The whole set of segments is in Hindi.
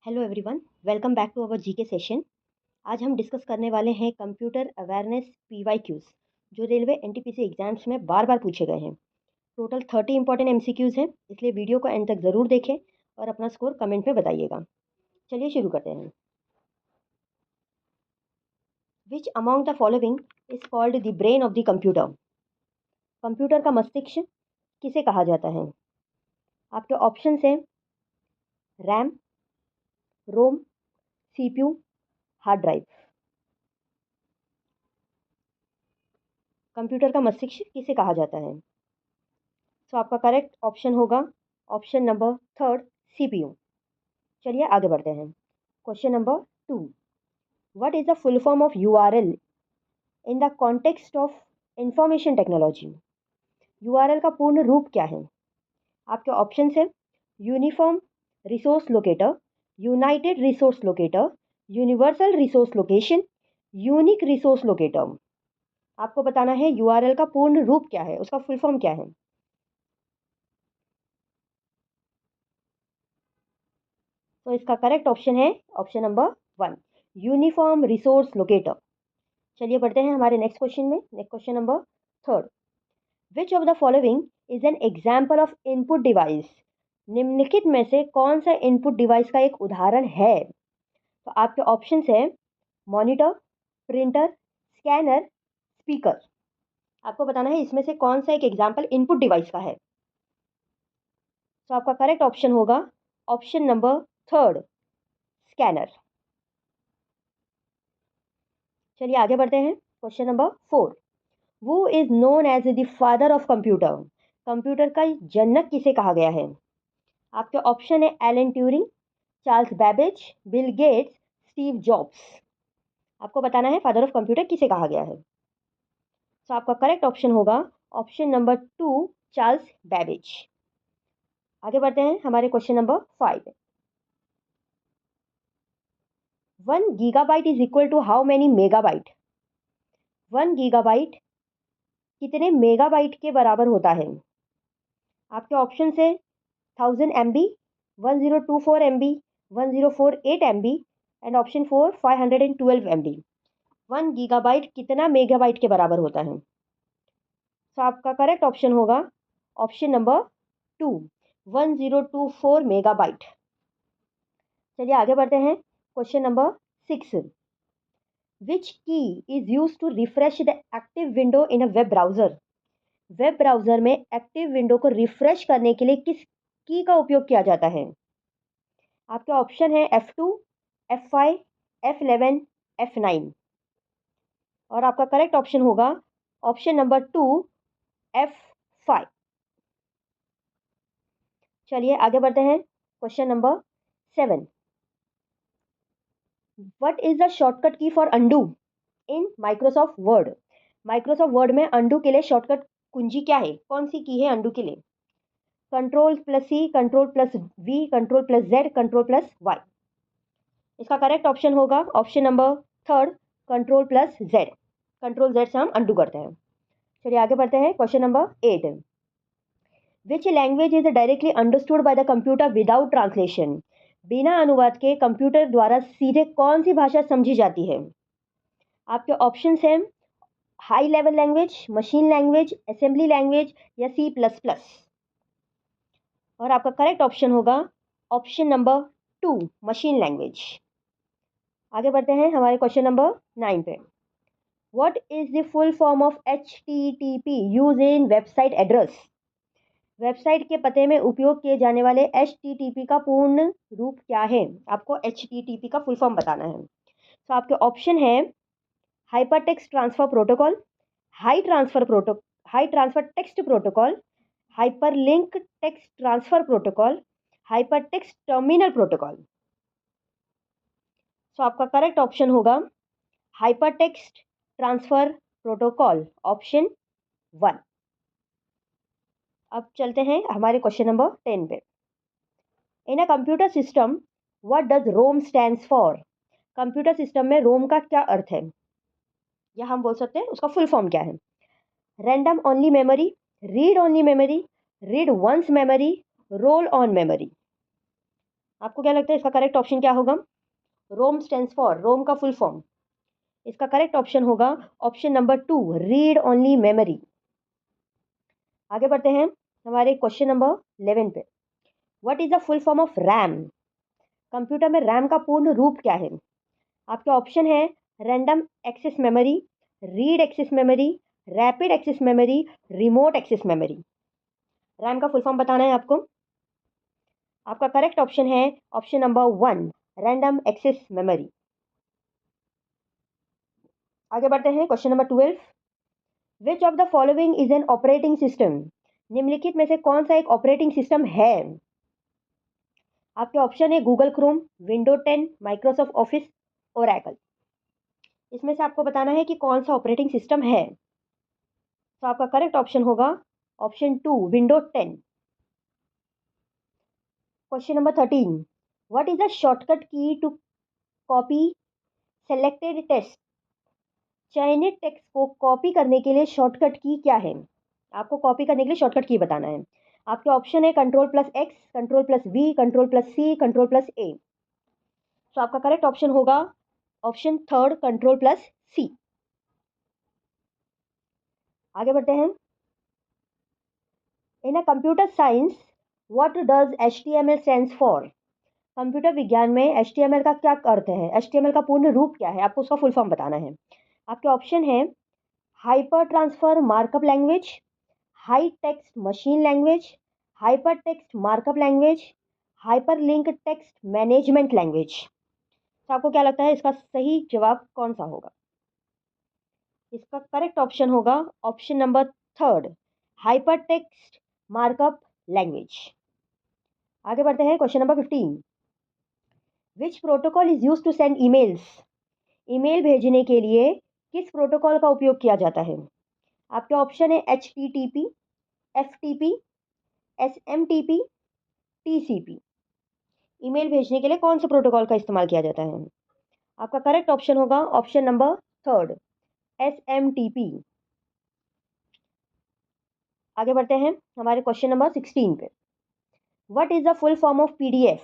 Hello everyone, welcome back to our GK session. आज हम डिस्कस करने वाले हैं कंप्यूटर अवेयरनेस पीवाईक्यूज जो रेलवे एनटीपीसी एग्जाम्स में बार बार पूछे गए हैं। टोटल 30 इंपॉर्टेंट एमसीक्यूज हैं, इसलिए वीडियो को एंड तक ज़रूर देखें और अपना स्कोर कमेंट में बताइएगा। चलिए शुरू करते हैं। Which among the following is called the brain of the computer? Computer का मस्तिष्क किसे कहा जाता है? आपके ऑप्शन हैं रैम, रोम, सीपीयू, हार्ड ड्राइव। कंप्यूटर का मस्तिष्क किसे कहा जाता है? तो आपका करेक्ट ऑप्शन होगा ऑप्शन नंबर थर्ड, सीपीयू। चलिए आगे बढ़ते हैं। Question number 2, what is the full form of URL in the context of information technology? URL का पूर्ण रूप क्या है? आपके ऑप्शन है uniform resource locator, United resource locator, universal resource location, unique resource locator. आपको बताना है यूआरएल का पूर्ण रूप क्या है, उसका फुल फॉर्म क्या है। तो इसका करेक्ट ऑप्शन है option number 1, uniform resource locator. चलिए बढ़ते हैं हमारे नेक्स्ट क्वेश्चन में। Next question number 3, which of the following is an example of input device? निम्नलिखित में से कौन सा इनपुट डिवाइस का एक उदाहरण है? तो आपके ऑप्शंस है मॉनिटर, प्रिंटर, स्कैनर, स्पीकर। आपको बताना है इसमें से कौन सा एक एग्जाम्पल इनपुट डिवाइस का है। तो आपका करेक्ट ऑप्शन होगा ऑप्शन नंबर थर्ड, स्कैनर। चलिए आगे बढ़ते हैं। Question number 4, who is known as the father of computer? Computer का जनक किसे कहा गया है? आपके ऑप्शन है Alan Turing, Charles Babbage, Bill Gates, Steve Jobs. आपको बताना है फादर ऑफ कंप्यूटर किसे कहा गया है। तो आपका करेक्ट ऑप्शन होगा ऑप्शन नंबर 2, चार्ल्स बैबेज। आगे बढ़ते हैं हमारे question number 5। 1 gigabyte is equal to how many megabyte? 1 gigabyte कितने मेगाबाइट के बराबर होता है? आपके ऑप्शन है 1000 MB, 1024 MB, 1048 MB and option 4 512 MB। 1 gigabyte कितना मेगाबाइट के बराबर होता है? तो आपका करेक्ट ऑप्शन होगा ऑप्शन नंबर 2, 1024 मेगाबाइट। चलिए आगे बढ़ते हैं। Question number 6, which key is use to refresh the active window in a web browser? Web browser में एक्टिव विंडो को रिफ्रेश करने के लिए किस की का उपयोग किया जाता है? आपके ऑप्शन है F2, F5, F11, F9 और आपका करेक्ट ऑप्शन होगा ऑप्शन नंबर 2, F5। चलिए आगे बढ़ते हैं। Question number 7, what is the shortcut key for undo in Microsoft Word? Microsoft Word में अंडू के लिए शॉर्टकट कुंजी क्या है? कौन सी की है अंडू के लिए? कंट्रोल+C, कंट्रोल+V, कंट्रोल+Z, कंट्रोल+Y। इसका करेक्ट ऑप्शन होगा option number third, control Z. Control Z से हम अंडू करते हैं। चलिए आगे बढ़ते हैं। Question number 8, which language is directly understood by the computer without translation? बिना अनुवाद के कंप्यूटर द्वारा सीधे कौन सी भाषा समझी जाती है? आपके ऑप्शन हैं high level language, machine language, assembly language या C++। और आपका करेक्ट ऑप्शन होगा ऑप्शन नंबर 2, मशीन लैंग्वेज। आगे बढ़ते हैं हमारे क्वेश्चन नंबर 9 पे। What is the full form of HTTP use in website address? Website के पते में उपयोग किए जाने वाले HTTP का पूर्ण रूप क्या है? आपको HTTP का फुल फॉर्म बताना है। तो आपके ऑप्शन है hyper text transfer protocol, high transfer text protocol, hyper link text transfer protocol, hyper text terminal protocol. तो आपका करेक्ट ऑप्शन होगा hyper text transfer protocol, option 1। अब चलते हैं हमारे क्वेश्चन नंबर 10 पे। In a computer system what does ROM stands for? Computer system में रोम का क्या अर्थ है, या हम बोल सकते हैं उसका फुल फॉर्म क्या है? Random only memory, read only memory, read once memory, roll on memory. आपको क्या लगता है इसका करेक्ट ऑप्शन क्या होगा? रोम स्टैंड्स फॉर, रोम का फुल फॉर्म। इसका करेक्ट ऑप्शन होगा option number 2, read only memory. आगे बढ़ते हैं हमारे क्वेश्चन नंबर 11 पे। What is the full form of RAM? Computer में रैम का पूर्ण रूप क्या है? आपके ऑप्शन है random access memory, read access memory, rapid access memory, remote access memory. RAM का फुल फॉर्म बताना है आपको। आपका करेक्ट ऑप्शन है option number 1, random access memory. आगे बढ़ते हैं question number 12। Which of the following is an operating system? निम्नलिखित में से कौन सा एक ऑपरेटिंग सिस्टम है? आपके ऑप्शन है Google Chrome, window 10, Microsoft office, Oracle. इसमें से आपको बताना है कि कौन सा ऑपरेटिंग सिस्टम है। तो आपका करेक्ट ऑप्शन होगा option 2, window 10। Question number 13। What is the shortcut की टू कॉपी सेलेक्टेड टेक्स्ट? चयनित टेक्स्ट को कॉपी करने के लिए शॉर्टकट की क्या है? आपको कॉपी करने के लिए शॉर्टकट की बताना है। आपके ऑप्शन है control plus X, control plus V, control plus C, control plus A. तो आपका करेक्ट ऑप्शन होगा ऑप्शन 3, कंट्रोल प्लस सी। आगे बढ़ते हैं। In a computer science what does HTML stands for? Computer विज्ञान में HTML का क्या अर्थ है? HTML का पूर्ण रूप क्या है? आपको उसका फुल फॉर्म बताना है। आपके ऑप्शन है hyper transfer markup language, high text machine language, hyper text markup language, hyper link text management language. तो आपको क्या लगता है इसका सही जवाब कौन सा होगा? इसका करेक्ट ऑप्शन होगा option number 3, hyper text markup language. आगे बढ़ते हैं question number 15। Which protocol is use to send emails? Email भेजने के लिए किस प्रोटोकॉल का उपयोग किया जाता है? आपके ऑप्शन है HTTP, FTP, SMTP, TCP। Email भेजने के लिए कौन से प्रोटोकॉल का इस्तेमाल किया जाता है? आपका करेक्ट ऑप्शन होगा ऑप्शन नंबर 3, SMTP। आगे बढ़ते हैं हमारे क्वेश्चन नंबर 16 पे। What is the full form of PDF?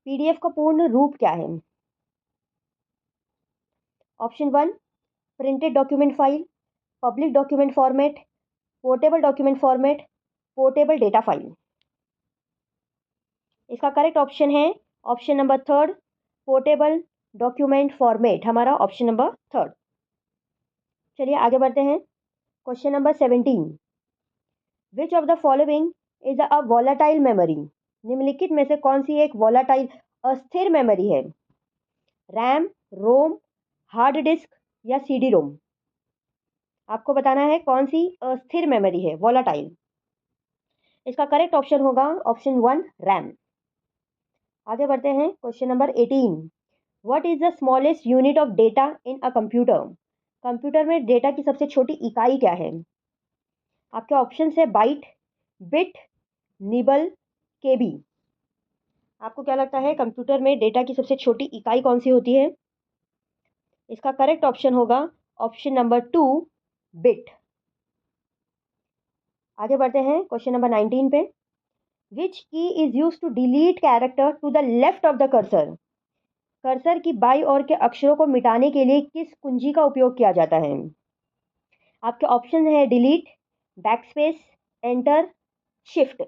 PDF का पूर्ण रूप क्या है? Option 1, printed document file, public document format, portable document format, portable data file. इसका करेक्ट ऑप्शन है option number 3, portable document format. हमारा ऑप्शन नंबर 3। चलिए आगे बढ़ते हैं question number 17। Which of the following is a volatile memory? निम्नलिखित में से कौन सी एक वॉलेटाइल अस्थिर मेमोरी है? रैम, रोम, हार्ड डिस्क या CD रोम? आपको बताना है कौन सी अस्थिर मेमोरी है, वॉलेटाइल। इसका करेक्ट ऑप्शन होगा ऑप्शन 1, रैम। आगे बढ़ते हैं question number 18। What is the smallest unit of data in a computer? Computer में डेटा की सबसे छोटी इकाई क्या है? आपके ऑप्शन है बाइट, बिट, निबल, केबी। आपको क्या लगता है कंप्यूटर में डेटा की सबसे छोटी इकाई कौन सी होती है? इसका करेक्ट ऑप्शन होगा ऑप्शन नंबर 2, बिट। आगे बढ़ते हैं क्वेश्चन नंबर 19 पे। Which key is use to delete character to the left of the cursor? Cursor की बाई ओर के अक्षरों को मिटाने के लिए किस कुंजी का उपयोग किया जाता है? आपके ऑप्शन है delete, backspace, enter, shift.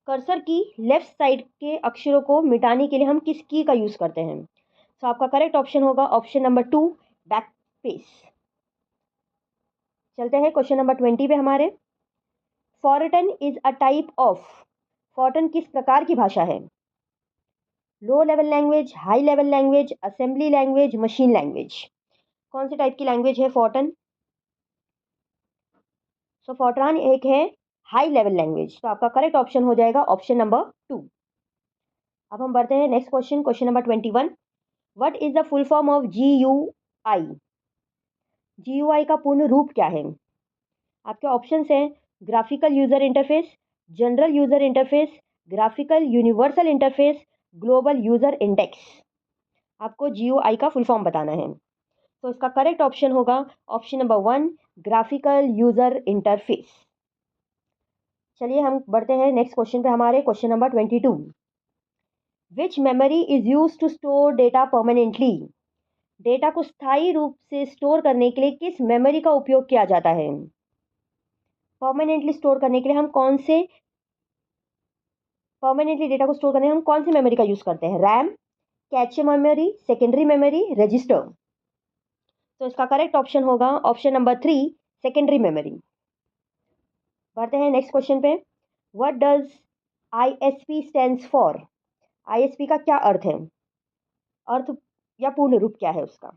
Cursor की लेफ्ट साइड के अक्षरों को मिटाने के लिए हम किस की का यूज करते हैं? तो आपका करेक्ट ऑप्शन होगा ऑप्शन नंबर 2, बैकस्पेस। चलते हैं क्वेश्चन नंबर 20 पे हमारे। फॉर्टन इज अ टाइप ऑफ, फॉर्टन किस प्रकार की भाषा है? Low level language, high level language, assembly language, machine language. कौन से टाइप की लैंग्वेज है फॉर्टन? सो फॉर्ट्रान एक है हाई लेवल लैंग्वेज। तो आपका करेक्ट ऑप्शन हो जाएगा ऑप्शन नंबर 2। अब हम बढ़ते हैं next question, question number 21। What is the full form of GUI? GUI का पूर्ण रूप क्या है? आपके ऑप्शन हैं graphical user interface, general user interface, graphical universal interface, global user index. आपको GUI का फुल फॉर्म बताना है। तो इसका करेक्ट ऑप्शन होगा option number 1, graphical user interface. चलिए हम बढ़ते हैं नेक्स्ट क्वेश्चन पे, हमारे question number 22। Which memory is use to store data permanently? Data को स्थायी रूप से स्टोर करने के लिए किस मेमोरी का उपयोग किया जाता है? परमानेंटली स्टोर करने के लिए हम कौन से परमानेंटली डेटा को स्टोर करने हम कौन सी मेमोरी का यूज करते हैं? RAM, cache memory, secondary memory, register. तो इसका करेक्ट ऑप्शन होगा ऑप्शन नंबर 3, सेकेंडरी मेमोरी। बढ़ते हैं नेक्स्ट क्वेश्चन पे। What does ISP stands for? ISP का क्या अर्थ है? अर्थ या पूर्ण रूप क्या है उसका?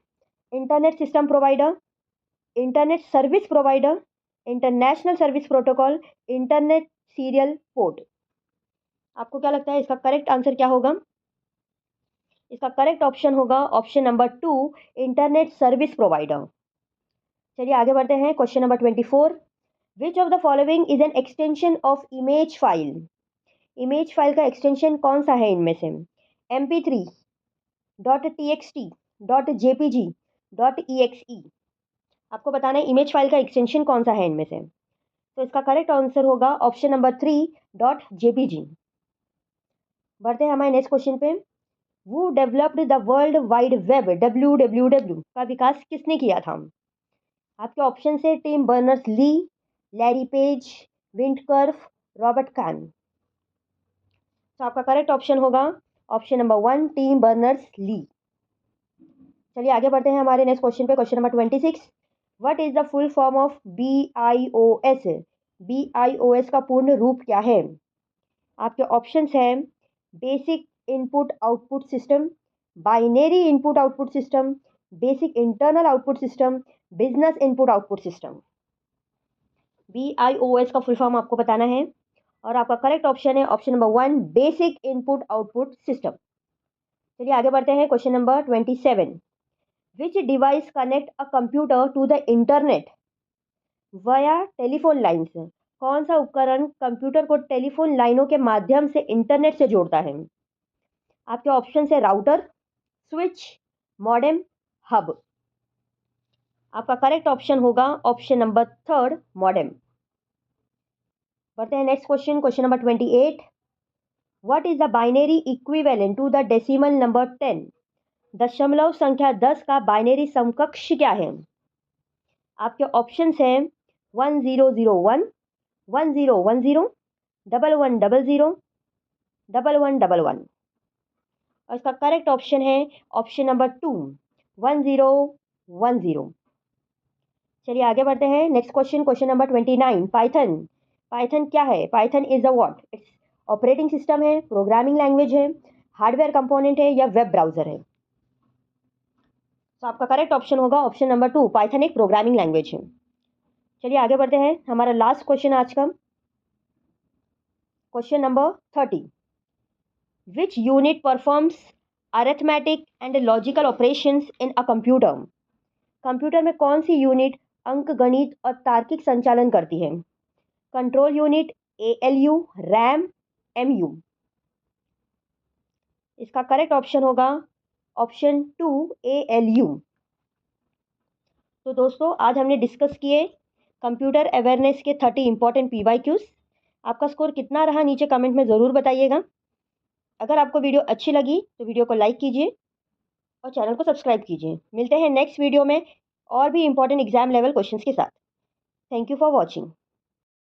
Internet system provider, internet service provider, international service protocol, internet serial port. आपको क्या लगता है इसका करेक्ट आंसर क्या होगा? इसका करेक्ट ऑप्शन होगा option number 2, internet service provider. चलिए आगे बढ़ते हैं question number 24। Which of the following is an extension of image file? Image file का एक्सटेंशन कौन सा है इनमें से? MP3, .txt, .jpg, .exe। आपको बताना है इमेज फाइल का एक्सटेंशन कौन सा है इनमें से। तो इसका करेक्ट आंसर होगा ऑप्शन नंबर 3, .jpg। बढ़ते हैं हमारे नेक्स्ट क्वेश्चन पे। Who developed the world wide web, WWW का विकास किसने किया था? आपके ऑप्शन है Tim Berners Lee, Larry Page, Vint Cerf, Robert Kahn. तो आपका करेक्ट ऑप्शन होगा option number 1, Tim Berners Lee. चलिए आगे बढ़ते हैं हमारे नेक्स्ट क्वेश्चन पे, question number 26। What is the full form of BIOS? BIOS का पूर्ण रूप क्या है? आपके ऑप्शंस हैं basic input output system, binary input output system, basic internal output system, business input output system. BIOS का फुल फॉर्म आपको बताना है और आपका करेक्ट ऑप्शन है option number 1, basic input output system. चलिए आगे बढ़ते हैं question number 27। Which device connect a computer to the internet via telephone lines? कौन सा उपकरण कंप्यूटर को टेलीफोन लाइनों के माध्यम से इंटरनेट से जोड़ता है? आपके ऑप्शन है राउटर, स्विच, मॉडेम, हब। आपका करेक्ट ऑप्शन होगा ऑप्शन नंबर 3, मॉडेम। बढ़ते हैं next question, question number 28। What is the binary equivalent to the decimal number 10? दशमलव संख्या 10 का बाइनरी समकक्ष क्या है? आपके ऑप्शंस हैं 1001, 1010, 1100, 1111। और इसका करेक्ट ऑप्शन है ऑप्शन नंबर 2, 1010। चलिए आगे बढ़ते हैं next question, question number 29। Python, Python क्या है? Python is a what? It's operating system है, प्रोग्रामिंग लैंग्वेज है, हार्डवेयर कंपोनेंट है या वेब ब्राउजर है? तो आपका करेक्ट ऑप्शन होगा ऑप्शन नंबर 2, पाइथन एक प्रोग्रामिंग लैंग्वेज है। चलिए आगे बढ़ते हैं, हमारा लास्ट क्वेश्चन आज का, question number 30। Which unit performs arithmetic and logical operations in a computer? Computer में कौन सी यूनिट अंक गणित और तार्किक संचालन करती है? Control unit, ALU, RAM, MU। इसका करेक्ट ऑप्शन होगा ऑप्शन 2, ALU। तो दोस्तों आज हमने डिस्कस किए कंप्यूटर अवेयरनेस के 30 इंपॉर्टेंट PYQs। आपका स्कोर कितना रहा नीचे कमेंट में ज़रूर बताइएगा। अगर आपको वीडियो अच्छी लगी तो वीडियो को लाइक कीजिए और चैनल को सब्सक्राइब कीजिए। मिलते हैं नेक्स्ट वीडियो में और भी इंपॉर्टेंट एग्जाम लेवल क्वेश्चंस के साथ। Thank you for watching.